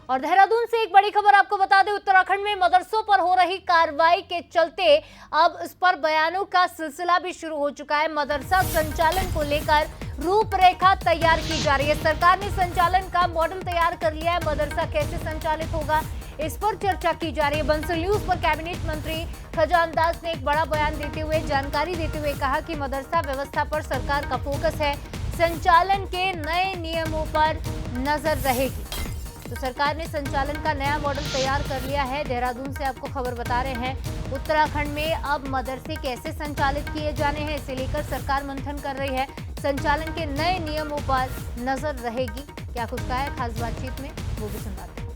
और देहरादून से एक बड़ी खबर आपको बता दें, उत्तराखंड में मदरसों पर हो रही कार्रवाई के चलते अब इस पर बयानों का सिलसिला भी शुरू हो चुका है। मदरसा संचालन को लेकर रूपरेखा तैयार की जा रही है। सरकार ने संचालन का मॉडल तैयार कर लिया है। मदरसा कैसे संचालित होगा, इस पर चर्चा की जा रही है। बंसल न्यूज पर कैबिनेट मंत्री खजानदास ने एक बड़ा बयान देते हुए जानकारी देते हुए कहा कि मदरसा व्यवस्था पर सरकार का फोकस है, संचालन के नए नियमों पर नजर रहेगी। तो सरकार ने संचालन का नया मॉडल तैयार कर लिया है। देहरादून से आपको खबर बता रहे हैं, उत्तराखंड में अब मदरसे कैसे संचालित किए जाने हैं, इसे लेकर सरकार मंथन कर रही है। संचालन के नए नियमों पर नजर रहेगी। क्या कुछ कहा है खास बातचीत में, वो भी सुनवाते हैं।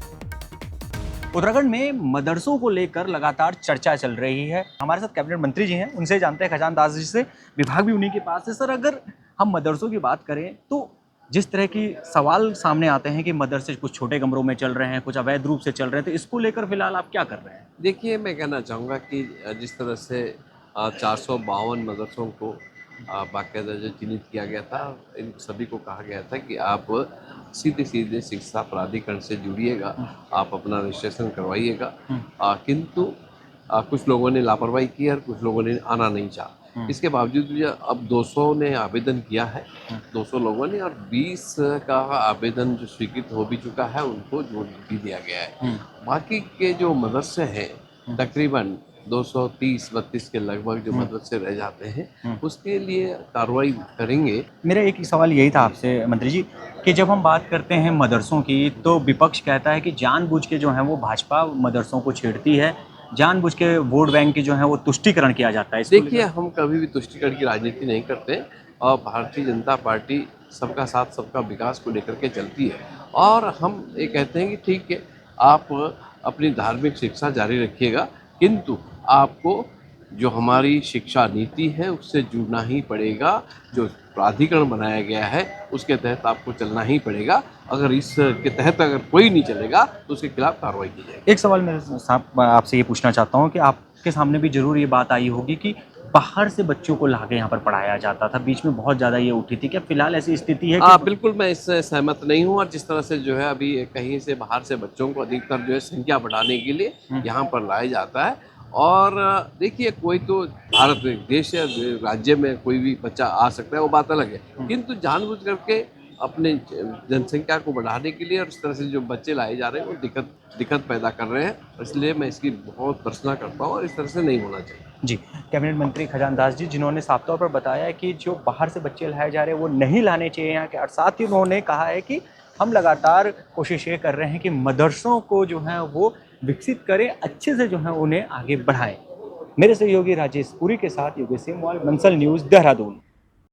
उत्तराखंड में मदरसों को लेकर लगातार चर्चा चल रही है। हमारे साथ कैबिनेट मंत्री जी हैं, उनसे जानते हैं खजानदास जी से, विभाग भी उन्हीं के पास है। सर, अगर हम मदरसों की बात करें तो जिस तरह की सवाल सामने आते हैं कि मदरसे कुछ छोटे कमरों में चल रहे हैं, कुछ अवैध रूप से चल रहे हैं, तो इसको लेकर फिलहाल आप क्या कर रहे हैं? देखिए, मैं कहना चाहूँगा कि जिस तरह से 452 मदरसों को बाकायदा जो चिन्हित किया गया था, इन सभी को कहा गया था कि आप सीधे शिक्षा प्राधिकरण से जुड़िएगा, आप अपना रजिस्ट्रेशन करवाइएगा। किंतु कुछ लोगों ने लापरवाही की और कुछ लोगों ने आना नहीं चाहा। इसके बावजूद भी अब 200 ने आवेदन किया है, 200 लोगों ने, और 20 का आवेदन जो स्वीकृत हो भी चुका है, उनको जोड़ भी दिया गया है। बाकी के जो मदरसे हैं, तकरीबन 230-32 के लगभग जो मदरसे रह जाते हैं, उसके लिए कार्रवाई करेंगे। मेरा एक सवाल यही था आपसे मंत्री जी कि जब हम बात करते हैं मदरसों की, तो विपक्ष कहता है कि जानबूझ के जो है वो भाजपा मदरसों को छेड़ती है, जानबूझ के वोट बैंक की जो है वो तुष्टीकरण किया जाता है। देखिए, हम कभी भी तुष्टीकरण की राजनीति नहीं करते और भारतीय जनता पार्टी सबका साथ सबका विकास को लेकर के चलती है। और हम ये कहते हैं कि ठीक है, आप अपनी धार्मिक शिक्षा जारी रखिएगा, किंतु आपको जो हमारी शिक्षा नीति है उससे जुड़ना ही पड़ेगा। जो प्राधिकरण बनाया गया है उसके तहत आपको चलना ही पड़ेगा। अगर इसके तहत अगर कोई नहीं चलेगा तो उसके खिलाफ कार्रवाई की जाएगी। एक सवाल मैं आपसे ये पूछना चाहता हूँ कि आपके सामने भी जरूर ये बात आई होगी कि बाहर से बच्चों को लाके यहाँ पर पढ़ाया जाता था, बीच में बहुत ज़्यादा ये उठी थी। क्या फिलहाल ऐसी स्थिति है कि... बिल्कुल, मैं इससे सहमत नहीं हूँ। और जिस तरह से जो है अभी कहीं से बाहर से बच्चों को अधिकतर जो है संख्या बढ़ाने के लिए यहाँ पर लाया जाता है। और देखिए, कोई तो भारत में देश या राज्य में कोई भी बच्चा आ सकता है, वो बात अलग है, किंतु जानबूझ करके अपने जनसंख्या को बढ़ाने के लिए और इस तरह से जो बच्चे लाए जा रहे हैं वो दिक्कत पैदा कर रहे हैं। इसलिए मैं इसकी बहुत भर्त्सना करता हूँ और इस तरह से नहीं होना चाहिए। जी, कैबिनेट मंत्री खजानदास जी, जिन्होंने साफ तौर पर बताया है कि जो बाहर से बच्चे लाए जा रहे हैं वो नहीं लाने चाहिए यहाँ के, और साथ ही उन्होंने कहा है कि हम लगातार कोशिश ये कर रहे हैं कि मदरसों को जो है वो विकसित करें, अच्छे से जो है उन्हें आगे बढ़ाएं। मेरे सहयोगी राजेश पुरी के साथ योगेश सिंह, बंसल न्यूज़, देहरादून।